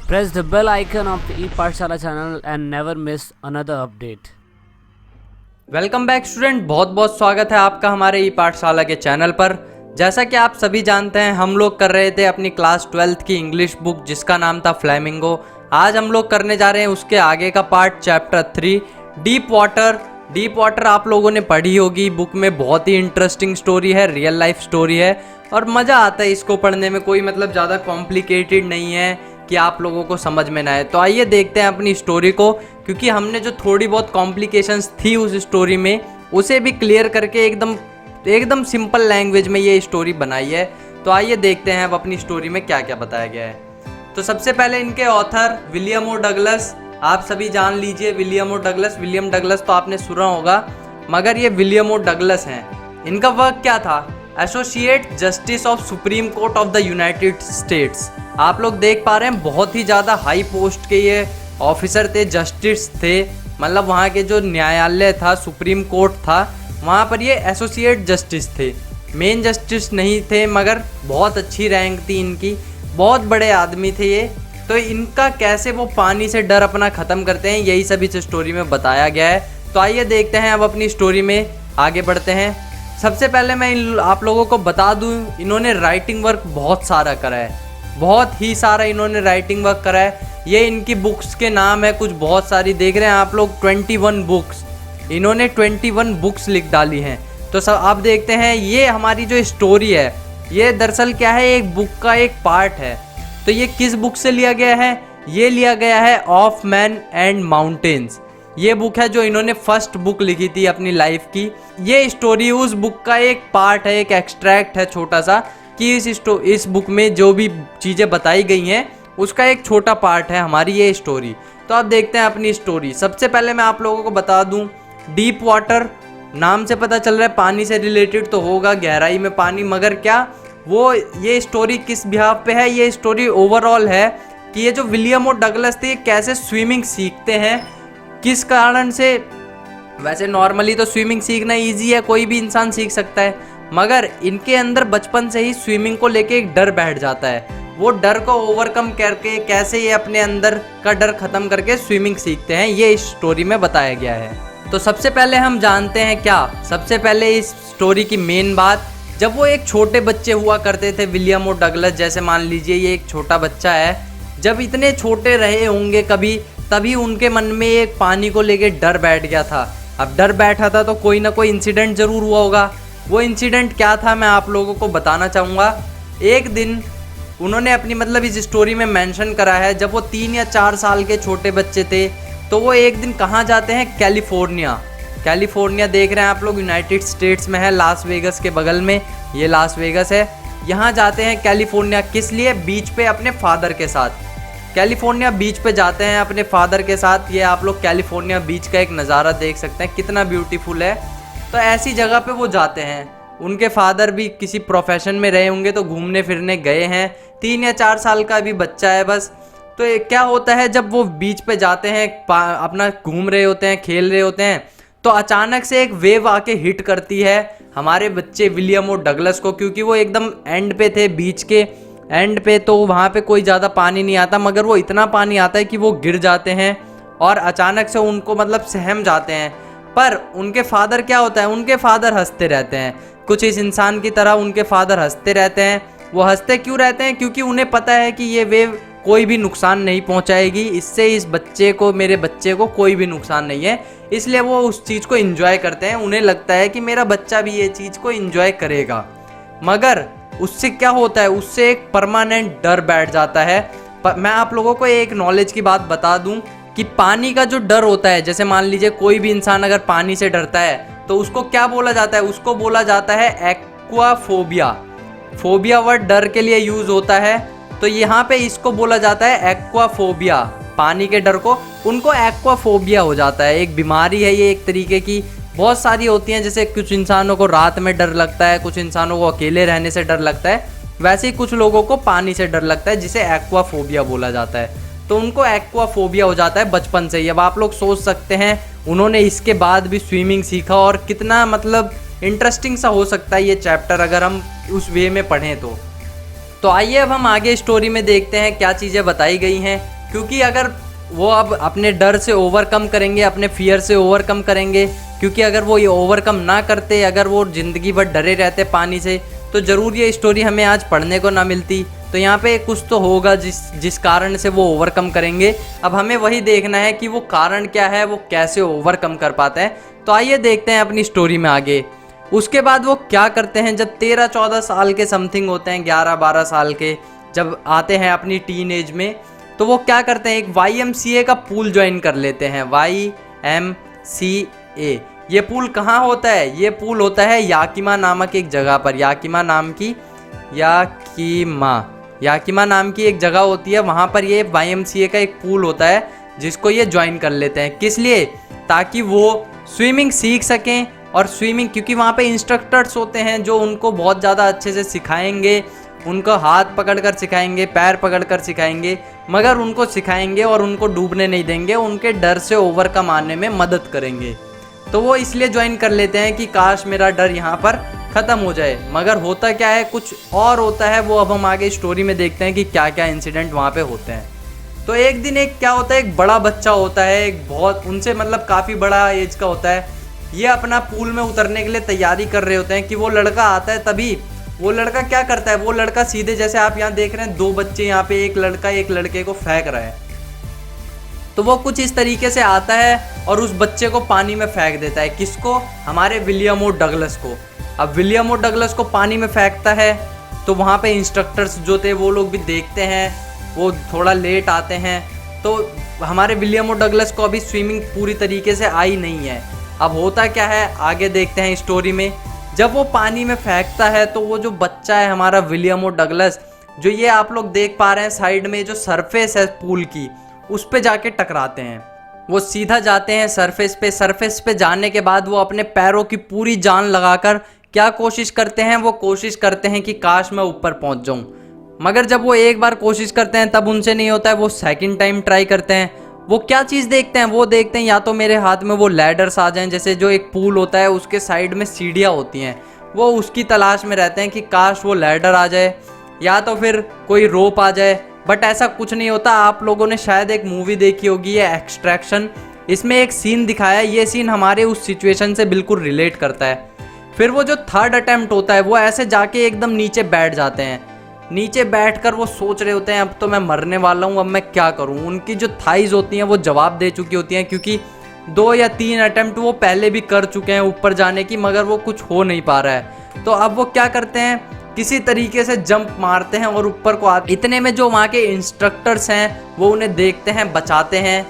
Press the bell icon of the ePathshala channel and never miss another update. Welcome back student, बहुत बहुत स्वागत है आपका हमारे ई पाठशाला के चैनल पर। जैसा कि आप सभी जानते हैं, हम लोग कर रहे थे अपनी क्लास 12th की इंग्लिश बुक जिसका नाम था फ्लैमिंगो। आज हम लोग करने जा रहे हैं उसके आगे का part, chapter 3 deep water. Deep water आप लोगों ने पढ़ी होगी, बुक में बहुत ही इंटरेस्टिंग स्टोरी है, रियल लाइफ स्टोरी है और मज़ा आता है इसको पढ़ने में। कोई मतलब ज़्यादा कॉम्प्लिकेटेड नहीं है कि आप लोगों को समझ में ना आए। तो आइए देखते हैं अपनी स्टोरी को, क्योंकि हमने जो थोड़ी बहुत कॉम्प्लिकेशंस थी उस स्टोरी में उसे भी क्लियर करके एकदम सिंपल लैंग्वेज में ये स्टोरी बनाई है। तो आइए देखते हैं अब अपनी स्टोरी में क्या क्या बताया गया है। तो सबसे पहले इनके ऑथर विलियम ओ डगलस, आप सभी जान लीजिए विलियम ओ डगलस। विलियम डगलस तो आपने सुना होगा, मगर ये विलियम ओ डगलस हैं। इनका वर्क क्या था? Associate justice of supreme court of the United states. आप लोग देख पा रहे हैं बहुत ही ज़्यादा हाई पोस्ट के ये ऑफिसर थे, जस्टिस थे, मतलब वहाँ के जो न्यायालय था, सुप्रीम कोर्ट था, वहाँ पर ये एसोसिएट जस्टिस थे। मेन जस्टिस नहीं थे, मगर बहुत अच्छी रैंक थी इनकी, बहुत बड़े आदमी थे ये। तो इनका कैसे वो पानी से डर अपना ख़त्म करते हैं, यही सब इस स्टोरी में बताया गया है। तो आइए देखते हैं अब अपनी स्टोरी में आगे बढ़ते हैं। सबसे पहले मैं आप लोगों को बता दूँ, इन्होंने राइटिंग वर्क बहुत सारा करा है, बहुत ही सारा इन्होंने राइटिंग वर्क करा है। ये इनकी बुक्स के नाम है, कुछ बहुत सारी देख रहे हैं आप लोग, 21 बुक्स। इन्होंने 21 बुक्स लिख डाली हैं। तो सब आप देखते हैं, ये हमारी जो स्टोरी है ये दरअसल क्या है, एक बुक का एक पार्ट है। तो ये किस बुक से लिया गया है? ये लिया गया है ऑफ मैन एंड माउंटेन्स। ये बुक है जो इन्होंने फर्स्ट बुक लिखी थी अपनी लाइफ की। ये स्टोरी उस बुक का एक पार्ट है, एक एक्सट्रैक्ट है छोटा सा, कि इस बुक में जो भी चीज़ें बताई गई हैं उसका एक छोटा पार्ट है हमारी ये स्टोरी। तो आप देखते हैं अपनी स्टोरी। सबसे पहले मैं आप लोगों को बता दूं, डीप वाटर नाम से पता चल रहा है पानी से रिलेटेड तो होगा, गहराई में पानी, मगर क्या वो ये स्टोरी किस बिहाफ पे है? ये स्टोरी ओवरऑल है कि ये जो विलियम और डगलस थे कैसे स्विमिंग सीखते हैं, किस कारण से। वैसे नॉर्मली तो स्विमिंग सीखना ईजी है, कोई भी इंसान सीख सकता है, मगर इनके अंदर बचपन से ही स्विमिंग को लेके एक डर बैठ जाता है। वो डर को ओवरकम करके कैसे ये अपने अंदर का डर खत्म करके स्विमिंग सीखते हैं, ये इस स्टोरी में बताया गया है। तो सबसे पहले हम जानते हैं क्या, सबसे पहले इस स्टोरी की मेन बात, जब वो एक छोटे बच्चे हुआ करते थे, विलियम और डगलस, जैसे मान लीजिए ये एक छोटा बच्चा है, जब इतने छोटे रहे होंगे कभी, तभी उनके मन में एक पानी को लेके डर बैठ गया था। अब डर बैठा था तो कोई ना कोई इंसिडेंट जरूर हुआ होगा। वो इंसिडेंट क्या था मैं आप लोगों को बताना चाहूँगा। एक दिन उन्होंने अपनी मतलब इस स्टोरी में मेंशन करा है, जब वो 3 या 4 साल के छोटे बच्चे थे, तो वो एक दिन कहाँ जाते हैं? कैलिफोर्निया। कैलिफोर्निया देख रहे हैं आप लोग, यूनाइटेड स्टेट्स में है, लास वेगस के बगल में ये लास वेगस है। यहाँ जाते हैं कैलिफोर्निया, किस लिए? बीच पे अपने फादर के साथ। कैलिफोर्निया बीच पे जाते हैं अपने फादर के साथ। ये आप लोग कैलिफोर्निया बीच का एक नज़ारा देख सकते हैं, कितना ब्यूटीफुल है। तो ऐसी जगह पे वो जाते हैं, उनके फादर भी किसी प्रोफेशन में रहे होंगे तो घूमने फिरने गए हैं। 3 या 4 साल का भी बच्चा है बस। तो क्या होता है, जब वो बीच पे जाते हैं, अपना घूम रहे होते हैं, खेल रहे होते हैं, तो अचानक से एक वेव आके हिट करती है हमारे बच्चे विलियम और डगलस को, क्योंकि वो एकदम एंड पे थे, बीच के एंड पे, तो वहाँ पे कोई ज़्यादा पानी नहीं आता, मगर वो इतना पानी आता है कि वो गिर जाते हैं और अचानक से उनको मतलब सहम जाते हैं। पर उनके फादर क्या होता है, उनके फादर हंसते रहते हैं, कुछ इस इंसान की तरह उनके फादर हंसते रहते हैं। वो हंसते क्यों रहते हैं? क्योंकि उन्हें पता है कि ये वेव कोई भी नुकसान नहीं पहुंचाएगी, इससे इस बच्चे को, मेरे बच्चे को कोई भी नुकसान नहीं है, इसलिए वो उस चीज़ को एंजॉय करते हैं। उन्हें लगता है कि मेरा बच्चा भी ये चीज़ को एंजॉय करेगा। मगर उससे क्या होता है, उससे एक परमानेंट डर बैठ जाता है। मैं आप लोगों को एक नॉलेज की बात बता दूं कि पानी का जो डर होता है, जैसे मान लीजिए कोई भी इंसान अगर पानी से डरता है तो उसको क्या बोला जाता है? उसको बोला जाता है एक्वाफोबिया। फोबिया वर्ड डर के लिए यूज होता है, तो यहाँ पे इसको बोला जाता है एक्वाफोबिया। पानी के डर को उनको एक्वाफोबिया हो जाता है, एक बीमारी है ये एक तरीके की, बहुत सारी होती हैं। जैसे कुछ इंसानों को रात में डर लगता है, कुछ इंसानों को अकेले रहने से डर लगता है, वैसे ही कुछ लोगों को पानी से डर लगता है, जिसे एक्वाफोबिया बोला जाता है। तो उनको एक्वाफोबिया हो जाता है बचपन से ही। अब आप लोग सोच सकते हैं उन्होंने इसके बाद भी स्विमिंग सीखा, और कितना मतलब इंटरेस्टिंग सा हो सकता है ये चैप्टर अगर हम उस वे में पढ़ें तो। तो आइए अब हम आगे स्टोरी में देखते हैं क्या चीज़ें बताई गई हैं। क्योंकि अगर वो अब अपने डर से ओवरकम करेंगे, अपने फियर से ओवरकम करेंगे, क्योंकि अगर वो ये ओवरकम ना करते, अगर वो ज़िंदगी भर डरे रहते पानी से, तो ज़रूर ये स्टोरी हमें आज पढ़ने को ना मिलती। तो यहाँ पे कुछ तो होगा जिस कारण से वो ओवरकम करेंगे। अब हमें वही देखना है कि वो कारण क्या है, वो कैसे ओवरकम कर पाते हैं। तो आइए देखते हैं अपनी स्टोरी में आगे। उसके बाद वो क्या करते हैं, जब 13-14 साल के समथिंग होते हैं, 11-12 साल के जब आते हैं अपनी टीन एज में, तो वो क्या करते हैं, एक YMCA का पूल ज्वाइन कर लेते हैं। YMCA, ये पूल कहाँ होता है? ये पूल होता है याकिमा नामक एक जगह पर। याकिमा नाम की एक जगह होती है, वहाँ पर ये YMCA का एक पूल होता है जिसको ये ज्वाइन कर लेते हैं। किस लिए? ताकि वो स्विमिंग सीख सकें। और स्विमिंग, क्योंकि वहाँ पे इंस्ट्रक्टर्स होते हैं जो उनको बहुत ज़्यादा अच्छे से सिखाएंगे, उनको हाथ पकड़कर सिखाएंगे, पैर पकड़कर सिखाएंगे, मगर उनको सिखाएंगे और उनको डूबने नहीं देंगे, उनके डर से ओवरकम आने में मदद करेंगे। तो वो इसलिए ज्वाइन कर लेते हैं कि काश मेरा डर यहाँ पर ख़त्म हो जाए। मगर होता क्या है, कुछ और होता है। वो अब हम आगे स्टोरी में देखते हैं कि क्या क्या इंसिडेंट वहाँ पे होते हैं। तो एक दिन क्या होता है, एक बड़ा बच्चा होता है, एक बहुत उनसे मतलब काफ़ी बड़ा एज का होता है। ये अपना पूल में उतरने के लिए तैयारी कर रहे होते हैं कि वो लड़का आता है। तभी वो लड़का क्या करता है, वो लड़का सीधे, जैसे आप यहाँ देख रहे हैं, 2 बच्चे यहाँ पे, एक लड़का एक लड़के को फेंक रहा है। तो वो कुछ इस तरीके से आता है और उस बच्चे को पानी में फेंक देता है। किसको? हमारे विलियम ओ डगलस को। अब विलियम ओ डगलस को पानी में फेंकता है तो वहाँ पे इंस्ट्रक्टर्स जो थे वो लोग भी देखते हैं, वो थोड़ा लेट आते हैं। तो हमारे विलियम ओ डगलस को अभी स्विमिंग पूरी तरीके से आई नहीं है। अब होता क्या है, आगे देखते हैं स्टोरी में। जब वो पानी में फेंकता है तो वो जो बच्चा है हमारा विलियम ओ डगलस, जो ये आप लोग देख पा रहे हैं साइड में जो सरफेस है पूल की, उस पे जाके टकराते हैं। वो सीधा जाते हैं सरफेस पे। सरफेस पे जाने के बाद वो अपने पैरों की पूरी जान लगाकर क्या कोशिश करते हैं, वो कोशिश करते हैं कि काश मैं ऊपर पहुंच जाऊं। मगर जब वो एक बार कोशिश करते हैं तब उनसे नहीं होता है, वो सेकंड टाइम ट्राई करते हैं। वो क्या चीज़ देखते हैं, वो देखते हैं या तो मेरे हाथ में वो लैडर्स आ जाएं, जैसे जो एक पूल होता है उसके साइड में सीढ़ियाँ होती हैं, वो उसकी तलाश में रहते हैं कि काश वो लैडर आ जाए या तो फिर कोई रोप आ जाए। बट ऐसा कुछ नहीं होता। आप लोगों ने शायद एक मूवी देखी होगी, ये एक्सट्रैक्शन। इसमें एक सीन दिखाया है, ये सीन हमारे उस सिचुएशन से बिल्कुल रिलेट करता है। फिर वो जो थर्ड अटेम्प्ट होता है, वो ऐसे जाके एकदम नीचे बैठ जाते हैं। नीचे बैठकर वो सोच रहे होते हैं अब तो मैं मरने वाला हूँ, अब मैं क्या करूँ। उनकी जो थाइज होती हैं वो जवाब दे चुकी होती हैं, क्योंकि 2 या 3 अटेम्प्ट वो पहले भी कर चुके हैं ऊपर जाने की, मगर वो कुछ हो नहीं पा रहा है। तो अब वो क्या करते हैं, किसी तरीके से जंप मारते हैं और ऊपर को आते। इतने में जो वहाँ के इंस्ट्रक्टर्स हैं वो उन्हें देखते हैं, बचाते हैं।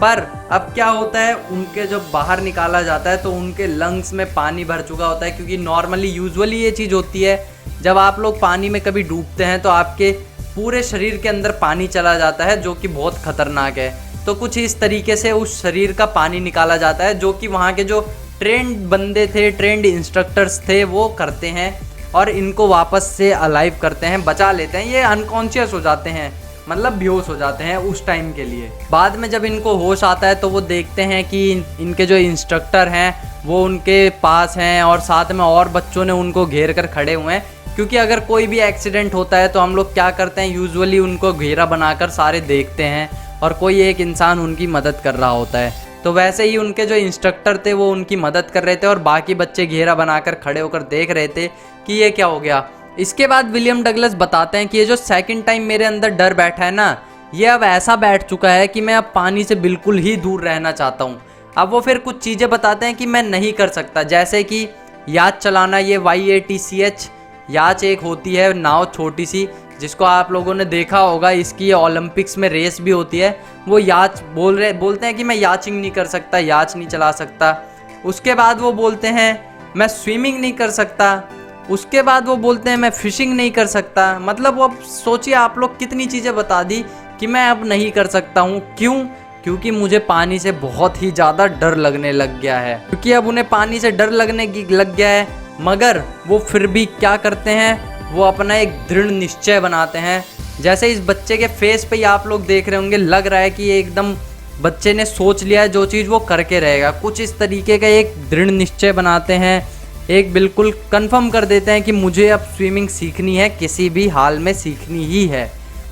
पर अब क्या होता है, उनके जब बाहर निकाला जाता है तो उनके लंग्स में पानी भर चुका होता है। क्योंकि नॉर्मली यूजुअली ये चीज़ होती है, जब आप लोग पानी में कभी डूबते हैं तो आपके पूरे शरीर के अंदर पानी चला जाता है, जो कि बहुत खतरनाक है। तो कुछ इस तरीके से उस शरीर का पानी निकाला जाता है, जो कि वहाँ के जो ट्रेंड बंदे थे, ट्रेंड इंस्ट्रक्टर्स थे, वो करते हैं और इनको वापस से अलाइव करते हैं, बचा लेते हैं। ये अनकॉन्शियस हो जाते हैं, मतलब बेहोश हो जाते हैं उस टाइम के लिए। बाद में जब इनको होश आता है तो वो देखते हैं कि इनके जो इंस्ट्रक्टर हैं वो उनके पास हैं और साथ में और बच्चों ने उनको घेर कर खड़े हुए हैं। क्योंकि अगर कोई भी एक्सीडेंट होता है तो हम लोग क्या करते हैं, यूजुअली उनको घेरा बनाकर सारे देखते हैं और कोई एक इंसान उनकी मदद कर रहा होता है। तो वैसे ही उनके जो इंस्ट्रक्टर थे वो उनकी मदद कर रहे थे और बाकी बच्चे घेरा बनाकर खड़े होकर देख रहे थे कि ये क्या हो गया। इसके बाद विलियम डगलस बताते हैं कि ये जो सेकंड टाइम मेरे अंदर डर बैठा है ना, ये अब ऐसा बैठ चुका है कि मैं अब पानी से बिल्कुल ही दूर रहना चाहता हूँ। अब वो फिर कुछ चीज़ें बताते हैं कि मैं नहीं कर सकता, जैसे कि याच चलाना। ये YATCH याच एक होती है नाव छोटी सी, जिसको आप लोगों ने देखा होगा, इसकी ओलंपिक्स में रेस भी होती है। वो याच बोलते हैं कि मैं याचिंग नहीं कर सकता, याच नहीं चला सकता। उसके बाद वो बोलते हैं मैं स्विमिंग नहीं कर सकता। उसके बाद वो बोलते हैं मैं फिशिंग नहीं कर सकता। मतलब वो, अब सोचिए आप लोग, कितनी चीज़ें बता दी कि मैं अब नहीं कर सकता हूँ। क्यों? क्योंकि मुझे पानी से बहुत ही ज़्यादा डर लगने लग गया है। क्योंकि अब उन्हें पानी से डर लगने लग गया है, मगर वो फिर भी क्या करते हैं, वो अपना एक दृढ़ निश्चय बनाते हैं। जैसे इस बच्चे के फेस पे ही आप लोग देख रहे होंगे, लग रहा है कि ये एकदम बच्चे ने सोच लिया है जो चीज़ वो करके रहेगा। कुछ इस तरीके का एक दृढ़ निश्चय बनाते हैं, एक बिल्कुल कंफर्म कर देते हैं कि मुझे अब स्विमिंग सीखनी है, किसी भी हाल में सीखनी ही है।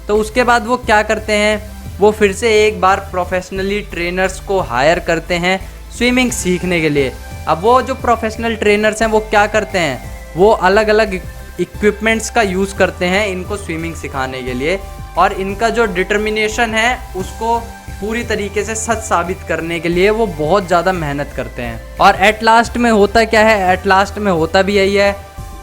तो उसके बाद वो क्या करते हैं, वो फिर से एक बार प्रोफेशनली ट्रेनर्स को हायर करते हैं स्विमिंग सीखने के लिए। अब वो जो प्रोफेशनल ट्रेनर्स हैं वो क्या करते हैं, वो अलग अलग इक्विपमेंट्स का यूज़ करते हैं इनको स्विमिंग सिखाने के लिए, और इनका जो डिटर्मिनेशन है उसको पूरी तरीके से सच साबित करने के लिए वो बहुत ज़्यादा मेहनत करते हैं। और एट लास्ट में होता क्या है, एट लास्ट में होता भी यही है,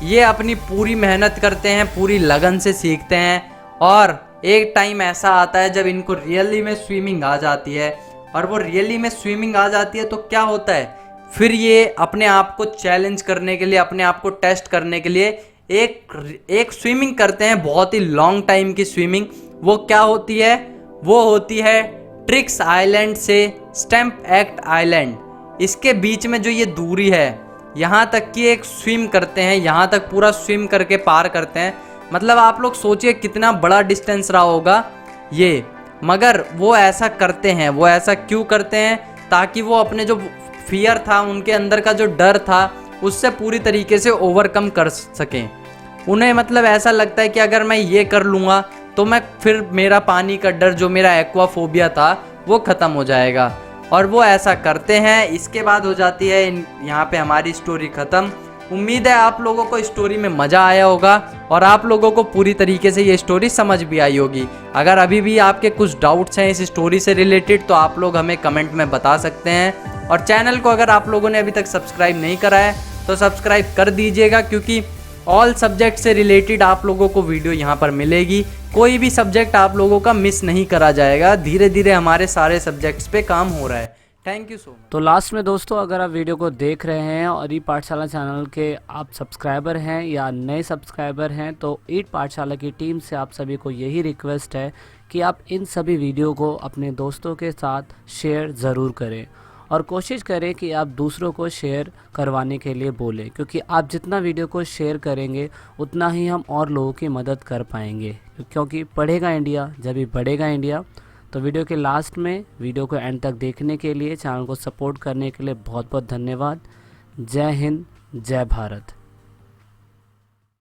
ये अपनी पूरी मेहनत करते हैं, पूरी लगन से सीखते हैं, और एक टाइम ऐसा आता है जब इनको रियली में स्विमिंग आ जाती है। और वो रियली में स्विमिंग आ जाती है तो क्या होता है, फिर ये अपने आप को चैलेंज करने के लिए, अपने आप को टेस्ट करने के लिए एक स्विमिंग करते हैं, बहुत ही लॉन्ग टाइम की स्विमिंग। वो क्या होती है, वो होती है ट्रिक्स आइलैंड से स्टैम्प एक्ट आइलैंड। इसके बीच में जो ये दूरी है, यहाँ तक की एक स्विम करते हैं, यहाँ तक पूरा स्विम करके पार करते हैं। मतलब आप लोग सोचिए कितना बड़ा डिस्टेंस रहा होगा ये, मगर वो ऐसा करते हैं। वो ऐसा क्यों करते हैं, ताकि वो अपने जो फियर था, उनके अंदर का जो डर था, उससे पूरी तरीके से ओवरकम कर सकें। उन्हें मतलब ऐसा लगता है कि अगर मैं ये कर लूँगा तो मैं फिर मेरा पानी का डर, जो मेरा एक्वाफोबिया था, वो ख़त्म हो जाएगा। और वो ऐसा करते हैं। इसके बाद हो जाती है यहाँ पे हमारी स्टोरी ख़त्म। उम्मीद है आप लोगों को स्टोरी में मज़ा आया होगा और आप लोगों को पूरी तरीके से ये स्टोरी समझ भी आई होगी। अगर अभी भी आपके कुछ डाउट्स हैं इस स्टोरी से रिलेटेड तो आप लोग हमें कमेंट में बता सकते हैं। और चैनल को अगर आप लोगों ने अभी तक सब्सक्राइब नहीं करा है तो सब्सक्राइब कर दीजिएगा, क्योंकि ऑल सब्जेक्ट से रिलेटेड आप लोगों को वीडियो यहाँ पर मिलेगी। कोई भी सब्जेक्ट आप लोगों का मिस नहीं करा जाएगा। धीरे धीरे हमारे सारे सब्जेक्ट्स पे काम हो रहा है। Thank you so much. तो लास्ट में दोस्तों, अगर आप वीडियो को देख रहे हैं और ई पाठशाला चैनल के आप सब्सक्राइबर हैं या नए सब्सक्राइबर हैं, तो ई पाठशाला की टीम से आप सभी को यही रिक्वेस्ट है कि आप इन सभी वीडियो को अपने दोस्तों के साथ शेयर ज़रूर करें और कोशिश करें कि आप दूसरों को शेयर करवाने के लिए बोलें, क्योंकि आप जितना वीडियो को शेयर करेंगे उतना ही हम और लोगों की मदद कर पाएंगे, क्योंकि पढ़ेगा इंडिया जब भी बढ़ेगा इंडिया। तो वीडियो के लास्ट में वीडियो को एंड तक देखने के लिए, चैनल को सपोर्ट करने के लिए बहुत बहुत धन्यवाद। जय हिंद, जय भारत।